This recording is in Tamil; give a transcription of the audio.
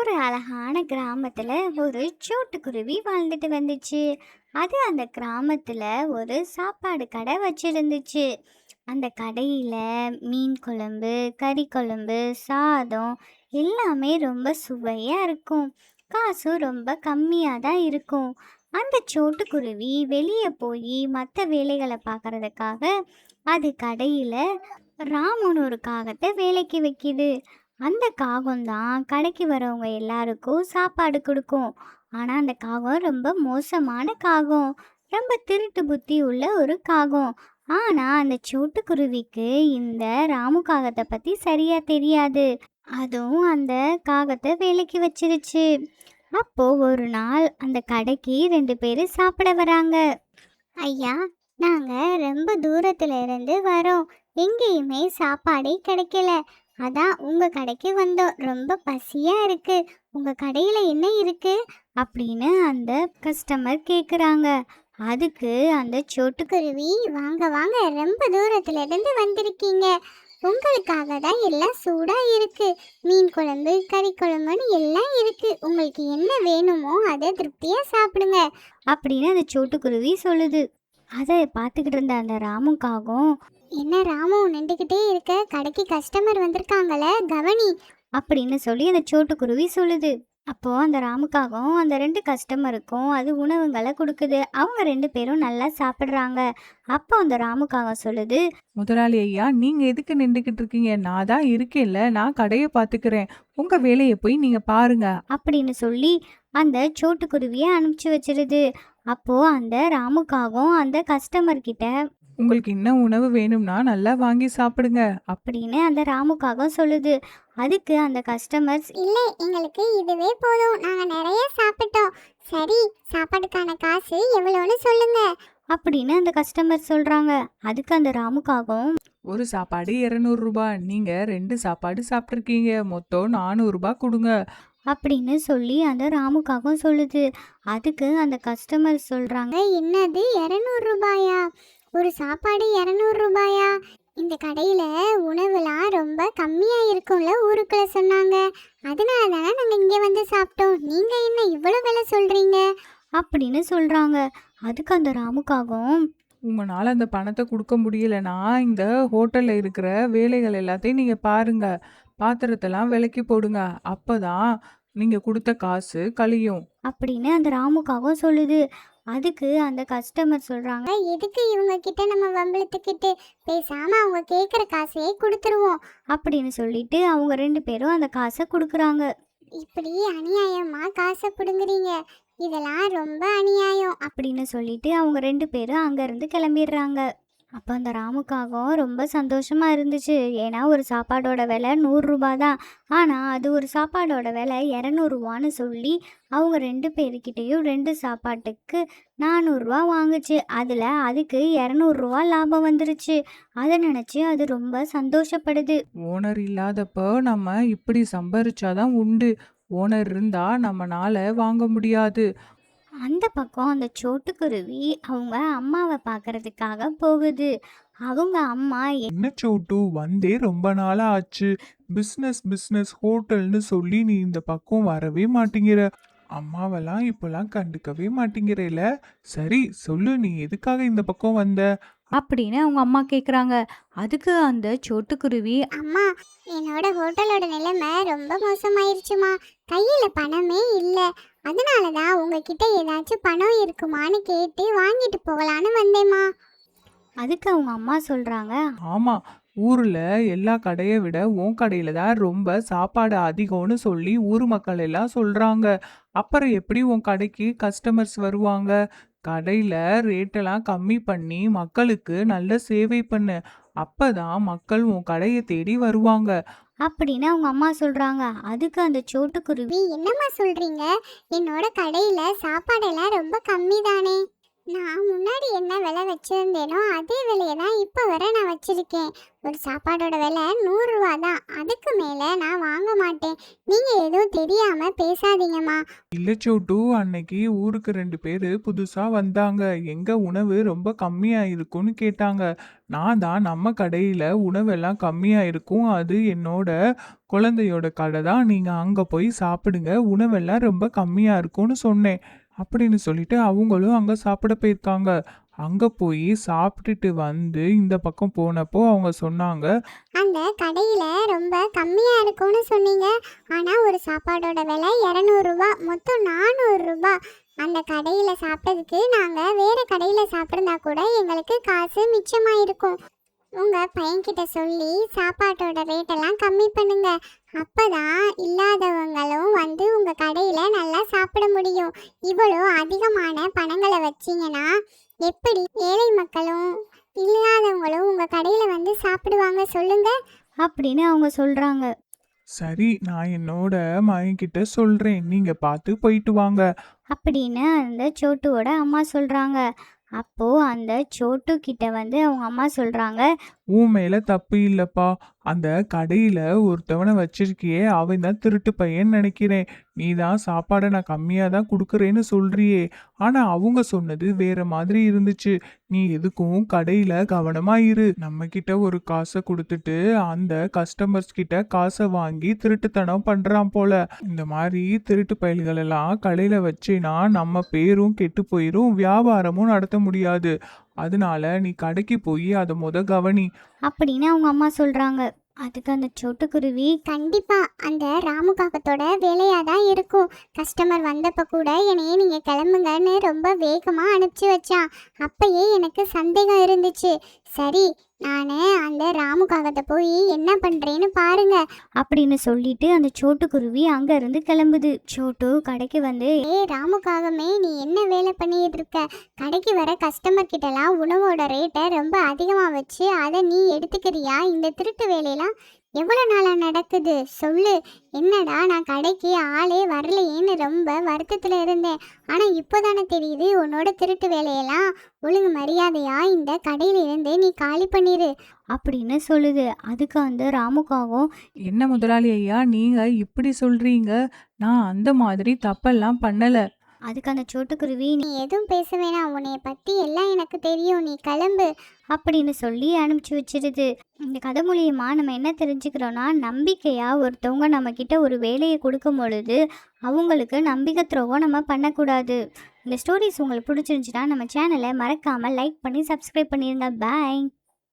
ஒரு அழகான கிராமத்துல ஒரு சோட்டுக்குருவி வாழ்ந்துட்டு வந்துச்சு. அது அந்த கிராமத்துல ஒரு சாப்பாடு கடை வச்சிருந்துச்சு. அந்த கடையில மீன் குழம்பு, கறி குழம்பு, சாதம் எல்லாமே ரொம்ப சுவையா இருக்கும். காசும் ரொம்ப கம்மியாக தான் இருக்கும். அந்த சோட்டுக்குருவி வெளியே போய் மற்ற வேலைகளை பார்க்கறதுக்காக அது கடையில் ராமுன்னு ஒரு காகத்தை வேலைக்கு வைக்கிது. அந்த காகம் தான் கடைக்கு வரவங்க எல்லாருக்கும் சாப்பாடு கொடுக்கும். ஆனால் அந்த காகம் ரொம்ப மோசமான காகம். ரொம்ப திருட்டு புத்தி உள்ள ஒரு காகம். ஆனால் அந்த சோட்டுக்குருவிக்கு இந்த ராமு காகத்தை பற்றி சரியா தெரியாது. அதுவும் அந்த காகத்தை வேலைக்கு வச்சிருச்சு. அப்போ ஒரு நாள் அந்த கடைக்கு 2 பேர் சாப்பிட வராங்க. ஐயா, நாங்க ரொம்ப தூரத்துல இருந்து வரோம். எங்கேயுமே சாப்பாடே கிடைக்கல. அதான் உங்க கடைக்கு வந்தோம். ரொம்ப பசியா இருக்கு. உங்க கடையில என்ன இருக்கு அப்படின்னு அந்த கஸ்டமர் கேக்குறாங்க. அதுக்கு அந்த சோட்டுக்குருவி, வாங்க வாங்க, ரொம்ப தூரத்துல இருந்து வந்திருக்கீங்க. உங்களுக்காக தான் எல்லாம் சூடா இருக்கு. மீன் குழம்பு, கறி குழம்புன்னு எல்லாம் இருக்கு. உங்களுக்கு என்ன வேணுமோ அதை திருப்தியா சாப்பிடுங்க அப்படின்னு அந்த சோட்டுக்குருவி சொல்லுது. அதை பார்த்துக்கிட்டு இருந்த அந்த ராமுக்காகவும், என்ன ராமு நின்றுக்கிட்டே இருக்க, கடைக்கு கஸ்டமர் வந்திருக்காங்களே, கவனி அப்படின்னு சொல்லி அந்த சோட்டுக்குருவி சொல்லுது. அப்போ அந்த ராமுக்காகவும் அந்த 2 கஸ்டமருக்கும் அது உணவுங்களை கொடுக்குது. அவங்க 2 பேரும் நல்லா சாப்பிட்றாங்க. அப்போ அந்த ராமுக்காகம் சொல்லுது, முதலாளி ஐயா, நீங்க எதுக்கு நின்றுகிட்டு இருக்கீங்க? நான் தான் இருக்கேன்ல, நான் கடையை பார்த்துக்கிறேன். உங்க வேலையை போய் நீங்க பாருங்க அப்படின்னு சொல்லி அந்த சோட்டுக்குருவியை அனுப்பிச்சு வச்சிருது. அப்போ அந்த ராமுக்காகவும் அந்த கஸ்டமர் கிட்ட, உங்களுக்கு என்ன உணவு வேணும்னா நல்லா வாங்கி சாப்பிடுங்க அப்படின்னு அந்த ராமுக்காகவும் சொல்லுது. அதுக்கு அந்த கஸ்டமர்ஸ், இல்லை எங்களுக்கு இதுவே போதும், நாங்கள் நிறைய சாப்பிட்டோம். சரி, சாப்பாட்டுக்கான காசு எவ்வளோன்னு சொல்லுங்க அப்படின்னு அந்த கஸ்டமர் சொல்றாங்க. அதுக்கு அந்த ராமுக்காகவும், ஒரு சாப்பாடு 200 ரூபாய், நீங்க 2 சாப்பாடு சாப்பிட்ருக்கீங்க, மொத்தம் 400 ரூபாய் கொடுங்க அப்படின்னு சொல்லி அந்த ராமுக்காகவும் சொல்லுது. அதுக்கு அந்த கஸ்டமர் சொல்றாங்க, என்னது 200 ரூபாயா? ஒரு சாப்பாடு 200 ரூபாயா? இந்த கடையில உணவுலாம் ரொம்ப கம்மியா இருக்கும்ல ஊருக்குள்ள சொன்னாங்க. அதனால தானே நாங்க இங்க வந்து சாப்பிட்டோம். நீங்க என்ன இவ்வளவு விலை சொல்றீங்க அப்படின்னு சொல்றாங்க. அதுக்கு அந்த ராமுக்காகவும், உங்களால அந்த பணத்தை கொடுக்க முடியலனா இந்த ஹோட்டல்ல இருக்கிற வேலைகள் எல்லாத்தையும் நீங்க பாருங்க, பாத்திரத்தெல்லாம் விலைக்கு போடுங்க, அப்பதான் நீங்க கொடுத்த காசு கழியும் அப்படின்னு அந்த ராமுக்காகவும் சொல்லுது. அதுக்கு அந்த கஸ்டமர் சொல்றாங்க, எதுக்கு இவங்க கிட்ட நம்ம வம்பளத்துக்கிட்டு, பேசாம அவங்க கேட்குற காசையே கொடுத்துருவோம் அப்படின்னு சொல்லிட்டு அவங்க 2 பேரும் அந்த காசை கொடுக்குறாங்க. இப்படி அநியாயமா காசை பிடுங்குறீங்க, இதெல்லாம் ரொம்ப அநியாயம் அப்படின்னு சொல்லிட்டு அவங்க 2 பேரும் அங்கேருந்து கிளம்பிடுறாங்க. அப்போ அந்த ராமுக்காகவும் ரொம்ப சந்தோஷமா இருந்துச்சு. ஏன்னா ஒரு சாப்பாடோட விலை 100 ரூபாய் தான். ஆனால் அது ஒரு சாப்பாடோட விலை 200 ரூபான்னு சொல்லி அவங்க 2 பேருக்கிட்டேயும் 2 சாப்பாட்டுக்கு 400 ரூபா வாங்குச்சு. அதில் அதுக்கு 200 ரூபா லாபம் வந்துருச்சு. அதை நினச்சி அது ரொம்ப சந்தோஷப்படுது. ஓனர் இல்லாதப்போ நம்ம இப்படி சம்பாரிச்சாதான் உண்டு, ஓனர் இருந்தா நம்மனால வாங்க முடியாது. அந்த பக்கம் அந்த சோட்டுக்குருவி அவங்க அம்மாவை பார்க்கறதுக்காக போகுது. அவங்க அம்மா, என்ன சோட்டு, வந்தே ரொம்ப நாளா ஆச்சு. பிஸ்னஸ் பிஸ்னஸ் ஹோட்டல்னு சொல்லி நீ இந்த பக்கம் வரவே மாட்டேங்கிற. அம்மாவெல்லாம் இப்பெல்லாம் கண்டுக்கவே மாட்டேங்கிறேல. சரி சொல்லு, நீ எதுக்காக இந்த பக்கம் வந்த? அப்படின்னு அவங்க அம்மா கேக்குறாங்க. அதுக்கு அந்த சோட்டுக்குருவி, அம்மா, என்னோட ஹோட்டலோட நிலைமை ரொம்ப மோசமாயிருச்சுமா. கையில பணமே இல்லை. அதனால தான் உங்ககிட்ட ஏதாச்சும் பணம் இருக்குமான்னு கேட்டு வாங்கிட்டு போகலான்னு வந்தேம்மா. அதுக்கு அவங்க அம்மா சொல்றாங்க, ஆமா, ஊர்ல எல்லா கடையை விட உன் கடையில தான் ரொம்ப சாப்பாடு அதிகம்னு சொல்லி ஊர் மக்கள் எல்லாம் சொல்றாங்க. அப்புறம் எப்படி உன் கடைக்கு கஸ்டமர்ஸ் வருவாங்க? கடையில ரேட்டெல்லாம் கம்மி பண்ணி மக்களுக்கு நல்ல சேவை பண்ணு, அப்பதான் மக்கள் உன் கடையை தேடி வருவாங்க அப்படின்னு அவங்க அம்மா சொல்றாங்க. அதுக்கு அந்த சோட்டுக்குருவி, என்னம்மா சொல்றீங்க? என்னோட கடையில சாப்பாடெல்லாம் ரொம்ப கம்மி தானே. நான் முன்னாடி என்ன விலை வச்சிருந்தேனோ அதே விலையை தான் இப்போ வரை நான் வச்சிருக்கேன். ஒரு சாப்பாடோட விலை 100 ரூபா தான். அதுக்கு மேலே நான் வாங்க மாட்டேன். நீங்கள் எதுவும் தெரியாம பேசாதீங்கம்மா. இல்ல சோட்டு, அன்னைக்கு ஊருக்கு 2 பேரு புதுசா வந்தாங்க. எங்க உணவு ரொம்ப கம்மியா இருக்கும்னு கேட்டாங்க. நான் தான் நம்ம கடையில உணவெல்லாம் கம்மியா இருக்கும், அது என்னோட குழந்தையோட கடை தான், நீங்க அங்க போய் சாப்பிடுங்க, உணவெல்லாம் ரொம்ப கம்மியா இருக்கும்னு சொன்னேன். அப்படின்னு சொல்லிட்டு அவங்களும் அங்க சாப்பிட போயிருக்காங்க. அங்க போய் சாப்பிட்டுட்டு வந்து இந்த பக்கம் போனப்போ அவங்க சொன்னாங்க, அந்த கடையில் ரொம்ப கம்மியாக இருக்கும்னு சொன்னீங்க. ஆனால் ஒரு சாப்பாடோட விலை 200 ரூபா, மொத்தம் 400 ரூபா. அந்த கடையில் சாப்பிட்டதுக்கு நாங்கள் வேறு கடையில் சாப்பிட்ருந்தா கூட எங்களுக்கு காசு மிச்சமாயிருக்கும். உங்கள் பையன்கிட்ட சொல்லி சாப்பாட்டோட ரேட்டெல்லாம் கம்மி பண்ணுங்க. அப்பதான் இல்லாதவங்களும் வந்து உங்கள் கடையில் நல்லா சாப்பிட முடியும். இவ்வளோ அதிகமான பணங்களை வச்சிங்கன்னா எப்படி ஏழை மக்களும் இல்லாதவங்களும் உங்கள் கடையில் வந்து சாப்பிடுவாங்க சொல்லுங்க. அப்படின்னு அவங்க சொல்கிறாங்க. சரி நான் என்னோட மகன்கிட்ட சொல்றேன், நீங்க பார்த்து போயிட்டு வாங்க. அப்படின்னு அந்த சோட்டுவோட அம்மா சொல்கிறாங்க. அப்போது அந்த சோட்டு கிட்ட வந்து அவங்க அம்மா சொல்கிறாங்க, உன் மேல தப்பு இல்லப்பா, அந்த கடையில ஒருத்தவனை வச்சிருக்கியே அவன் தான் திருட்டு பையன் நினைக்கிறேன். நீ தான் சாப்பாடை நான் கம்மியா தான் கொடுக்குறேன்னு சொல்றியே, ஆனா அவங்க சொன்னது வேற மாதிரி இருந்துச்சு. நீ எதுக்கும் கடையில கவனமா இரு. நம்ம கிட்ட ஒரு காசை கொடுத்துட்டு அந்த கஸ்டமர்ஸ் கிட்ட காசை வாங்கி திருட்டுத்தனம் பண்றான் போல. இந்த மாதிரி திருட்டு பயல்கள் எல்லாம் கடையில வச்சேனா நம்ம பேரும் கெட்டு போயிரும், வியாபாரமும் நடத்த முடியாது. அதனால நீ கடைக்கு போய் அதை கவனி. அப்படின்னு அவங்க அம்மா சொல்கிறாங்க. அதுக்கு அந்த சோட்டுக்குருவி, கண்டிப்பா அந்த ராமு காக்கத்தோட வேலையா தான் இருக்கும். கஸ்டமர் வந்தப்ப கூட என்னையே நீங்க கிளம்புங்கன்னு ரொம்ப வேகமா அனுப்பிச்சு வச்சான். அப்பயே எனக்கு சந்தேகம் இருந்துச்சு. சரி, நானு அந்த ராமு காக்கத்தை போய் என்ன பண்றேன்னு பாருங்க. அப்படின்னு சொல்லிட்டு அந்த சோட்டுக்குருவி அங்கேருந்து கிளம்புது. சோட்டு கடைக்கு வந்து, ராமு காகமே, நீ என்ன வேலை பண்ணிட்டு இருக்க? கடைக்கு வர கஸ்டமர் கிட்டலாம் உணவோட ரேட்டை ரொம்ப அதிகமா வச்சு அதை நீ எடுத்துக்கிறியா? இந்த திருட்டு வேலையெல்லாம் எவ்வளோ நாளாக நடக்குது சொல்லு. என்னடா, நான் கடைக்கு ஆளே வரலையேன்னு ரொம்ப வருத்தத்தில் இருந்தேன். ஆனால் இப்போ தானே தெரியுது உன்னோட திருட்டு வேலையெல்லாம். ஒழுங்கு மரியாதையா இந்த கடையிலிருந்து நீ காலி பண்ணிடு அப்படின்னு சொல்லுது. அதுக்கு அந்த ராமுக்காகவும், என்ன முதலாளி ஐயா, நீங்க இப்படி சொல்றீங்க? நான் அந்த மாதிரி தப்பெல்லாம் பண்ணல. அதுக்கு அந்த சோட்டுக்குருவி, நீ எதுவும் பேச வேணாம், உன்னைய பற்றி எல்லாம் எனக்கு தெரியும், நீ கிளம்பு அப்படின்னு சொல்லி அனுப்பிச்சி வச்சிருது. இந்த கதை மூலியமா நம்ம என்ன தெரிஞ்சுக்கிறோன்னா, நம்பிக்கையாக ஒருத்தவங்க நம்மக்கிட்ட ஒரு வேலையை கொடுக்கும் பொழுது அவங்களுக்கு நம்பிக்கை துரோகம் நம்ம பண்ணக்கூடாது. இந்த ஸ்டோரிஸ் உங்களுக்கு பிடிச்சிருந்துச்சுன்னா நம்ம சேனலை மறக்காமல் லைக் பண்ணி சப்ஸ்கிரைப் பண்ணிடுங்க. பாய்.